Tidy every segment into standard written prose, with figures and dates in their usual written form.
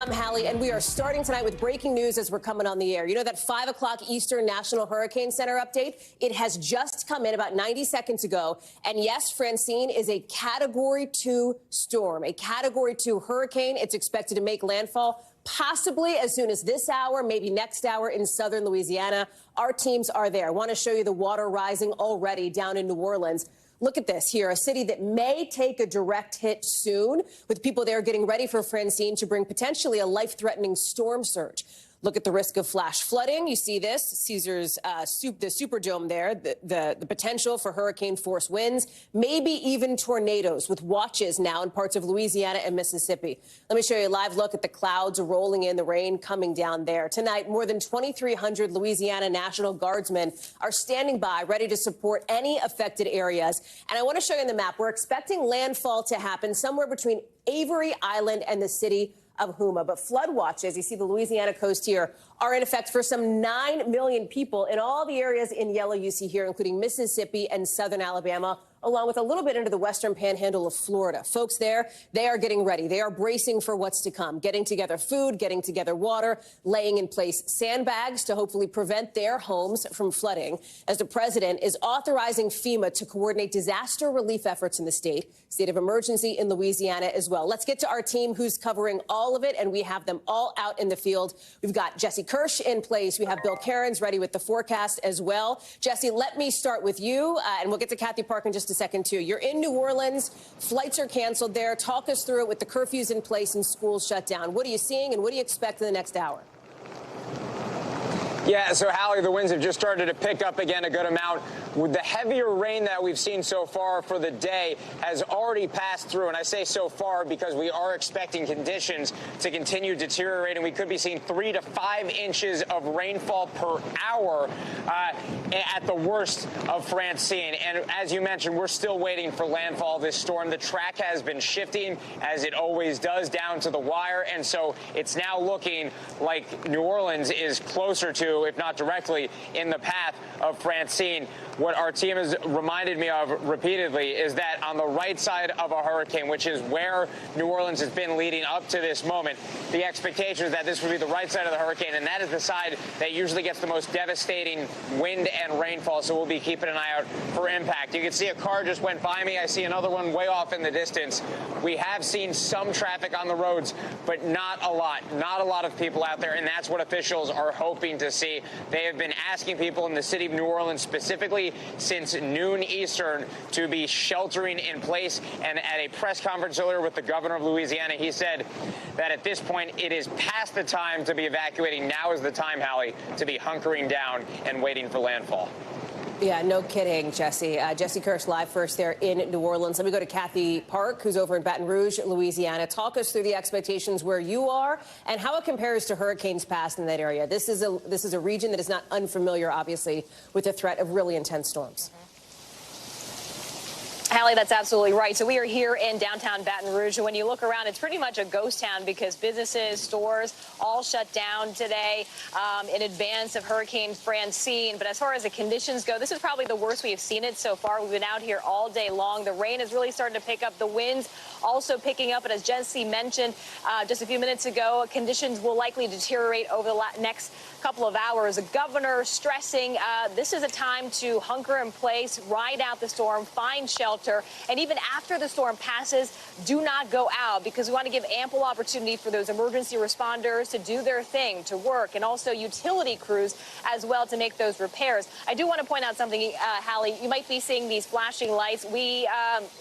I'm Hallie, and we are starting tonight with breaking news as we're coming on the air. You know that 5 o'clock Eastern National Hurricane Center update? It has just come in about 90 seconds ago. And yes, Francine is a Category 2 storm, a Category 2 hurricane. It's expected to make landfall possibly as soon as this hour, maybe next hour in southern Louisiana. Our teams are there. I want to show you the water rising already down in New Orleans. Look at this here, a city that may take a direct hit soon, with people there getting ready for Francine to bring potentially a life-threatening storm surge. Look at the risk of flash flooding. You see this, Caesars, the Superdome there, the potential for hurricane-force winds, maybe even tornadoes, with watches now in parts of Louisiana and Mississippi. Let me show you a live look at the clouds rolling in, the rain coming down there. Tonight, more than 2,300 Louisiana National Guardsmen are standing by, ready to support any affected areas. And I want to show you the map. We're expecting landfall to happen somewhere between Avery Island and the city of Houma. But flood watches, you see the Louisiana coast here, are in effect for some 9 million people in all the areas in yellow you see here, including Mississippi and southern Alabama, along with a little bit into the western panhandle of Florida. Folks there, they are getting ready. They are bracing for what's to come, getting together food, getting together water, laying in place sandbags to hopefully prevent their homes from flooding, as the president is authorizing FEMA to coordinate disaster relief efforts in the state of emergency in Louisiana as well. Let's get to our team who's covering all of it, and we have them all out in the field. We've got Jesse Kirsch in place. We have Bill Cairns ready with the forecast as well. Jesse, let me start with you, and we'll get to Kathy Park in just a second, too. You're in New Orleans. Flights are canceled there. Talk us through it with the curfews in place and schools shut down. What are you seeing, and what do you expect in the next hour? Yeah, so Hallie, the winds have just started to pick up again a good amount. With the heavier rain that we've seen so far for the day has already passed through, and I say so far because we are expecting conditions to continue deteriorating. We could be seeing 3 to 5 inches of rainfall per hour at the worst of Francine. And as you mentioned, we're still waiting for landfall of this storm. The track has been shifting, as it always does, down to the wire, and so it's now looking like New Orleans is closer to, if not directly, in the path of Francine. What our team has reminded me of repeatedly is that on the right side of a hurricane, which is where New Orleans has been leading up to this moment, the expectation is that this would be the right side of the hurricane, and that is the side that usually gets the most devastating wind and rainfall, so we'll be keeping an eye out for impact. You can see a car just went by me. I see another one way off in the distance. We have seen some traffic on the roads, but not a lot of people out there, and that's what officials are hoping to see. They have been asking people in the city of New Orleans specifically since noon Eastern to be sheltering in place. And at a press conference earlier with the governor of Louisiana, he said that at this point it is past the time to be evacuating. Now is the time, Hallie, to be hunkering down and waiting for landfall. Yeah, no kidding, Jesse. Jesse Kirsch live first there in New Orleans. Let me go to Kathy Park, who's over in Baton Rouge, Louisiana. Talk us through the expectations where you are and how it compares to hurricanes past in that area. This is a region that is not unfamiliar, obviously, with the threat of really intense storms. Hallie, that's absolutely right. So we are here in downtown Baton Rouge, and when you look around, it's pretty much a ghost town because businesses, stores, all shut down today in advance of Hurricane Francine. But as far as the conditions go, this is probably the worst we have seen it so far. We've been out here all day long. The rain is really starting to pick up. The winds also picking up. And as Jesse mentioned just a few minutes ago, conditions will likely deteriorate over the next couple of hours. The governor stressing this is a time to hunker in place, ride out the storm, find shelter, and even after the storm passes, do not go out, because we want to give ample opportunity for those emergency responders to do their thing, to work, and also utility crews as well to make those repairs. I do want to point out something, Hallie. You might be seeing these flashing lights. We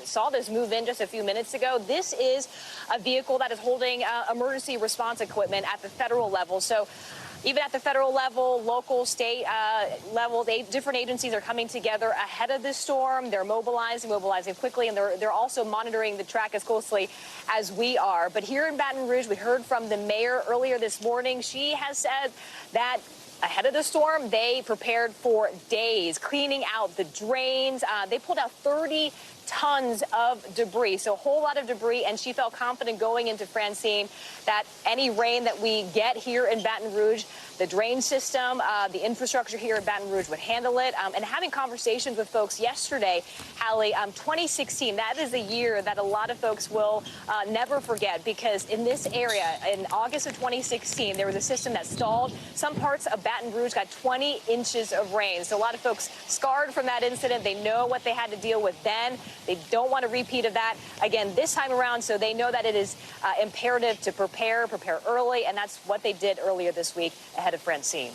saw this move in just a few minutes ago. This is a vehicle that is holding emergency response equipment at the federal level. So even at the federal level, local, state level, different agencies are coming together ahead of this storm. They're mobilizing quickly, and they're also monitoring the track as closely as we are. But here in Baton Rouge, we heard from the mayor earlier this morning. She has said that ahead of the storm, they prepared for days, cleaning out the drains. They pulled out 30 tons of debris, so a whole lot of debris, and she felt confident going into Francine that any rain that we get here in Baton Rouge, the drain system, the infrastructure here in Baton Rouge would handle it. And having conversations with folks yesterday, Hallie, 2016, that is a year that a lot of folks will never forget, because in this area, in August of 2016, there was a system that stalled. Some parts of Baton Rouge got 20 inches of rain. So a lot of folks scarred from that incident. They know what they had to deal with then. They don't want a repeat of that again this time around. So they know that it is imperative to prepare early. And that's what they did earlier this week ahead of Francine.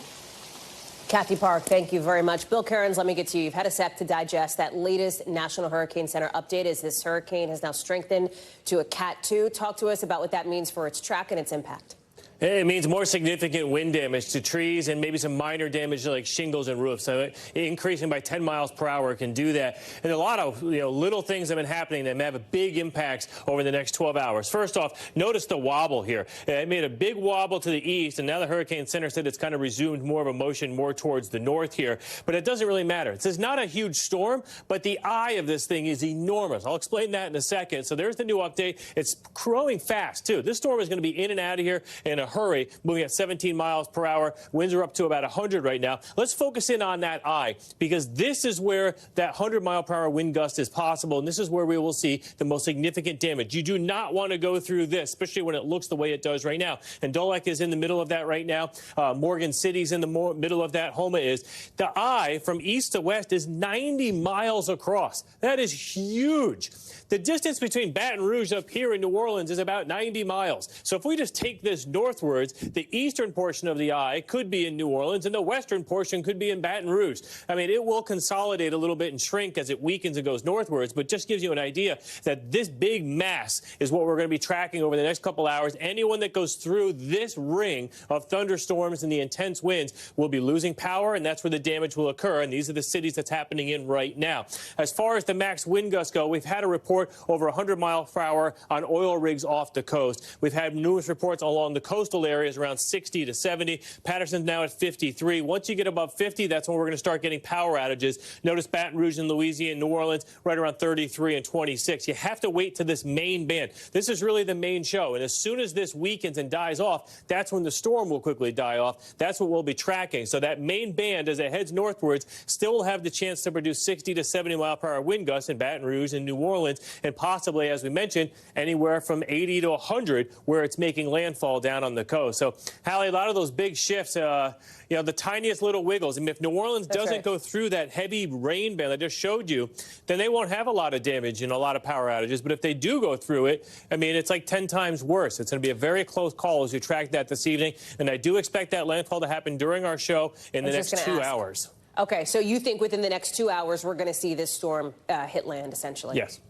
Kathy Park, thank you very much. Bill Cairns, let me get to you. You've had a sec to digest that latest National Hurricane Center update as this hurricane has now strengthened to a Cat 2. Talk to us about what that means for its track and its impact. It means more significant wind damage to trees and maybe some minor damage to like shingles and roofs. So increasing by 10 miles per hour can do that. And a lot of little things have been happening that may have a big impacts over the next 12 hours. First off, notice the wobble here. It made a big wobble to the east, and now the Hurricane Center said it's kind of resumed more of a motion more towards the north here. But it doesn't really matter. It's not a huge storm, but the eye of this thing is enormous. I'll explain that in a second. So there's the new update. It's growing fast, too. This storm is going to be in and out of here in a hurry, moving at 17 miles per hour. Winds are up to about 100 right now. Let's focus in on that eye, because this is where that 100-mile-per-hour wind gust is possible, and this is where we will see the most significant damage. You do not want to go through this, especially when it looks the way it does right now. And Dulek is in the middle of that right now. Morgan City's in the middle of that. Homa is. The eye from east to west is 90 miles across. That is huge. The distance between Baton Rouge up here in New Orleans is about 90 miles. So if we just take this northwards, the eastern portion of the eye could be in New Orleans, and the western portion could be in Baton Rouge. I mean, it will consolidate a little bit and shrink as it weakens and goes northwards, but just gives you an idea that this big mass is what we're going to be tracking over the next couple hours. Anyone that goes through this ring of thunderstorms and the intense winds will be losing power, and that's where the damage will occur. And these are the cities that's happening in right now. As far as the max wind gusts go, we've had a report over 100 miles per hour on oil rigs off the coast. We've had numerous reports along the coastal areas around 60 to 70. Patterson's now at 53. Once you get above 50, that's when we're going to start getting power outages. Notice Baton Rouge and Louisiana, New Orleans, right around 33 and 26. You have to wait to this main band. This is really the main show. And as soon as this weakens and dies off, that's when the storm will quickly die off. That's what we'll be tracking. So that main band, as it heads northwards, still will have the chance to produce 60 to 70 mile per hour wind gusts in Baton Rouge and New Orleans, and possibly, as we mentioned, anywhere from 80 to 100 where it's making landfall down on the coast. So, Hallie, a lot of those big shifts, the tiniest little wiggles. I mean, if New Orleans doesn't go through that heavy rain band I just showed you, then they won't have a lot of damage and a lot of power outages. But if they do go through it, I mean, it's like 10 times worse. It's going to be a very close call as we track that this evening. And I do expect that landfall to happen during our show in the next 2 hours. Okay, so you think within the next 2 hours we're going to see this storm hit land, essentially? Yes.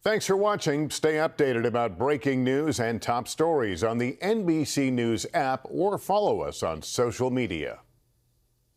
Thanks for watching. Stay updated about breaking news and top stories on the NBC News app or follow us on social media.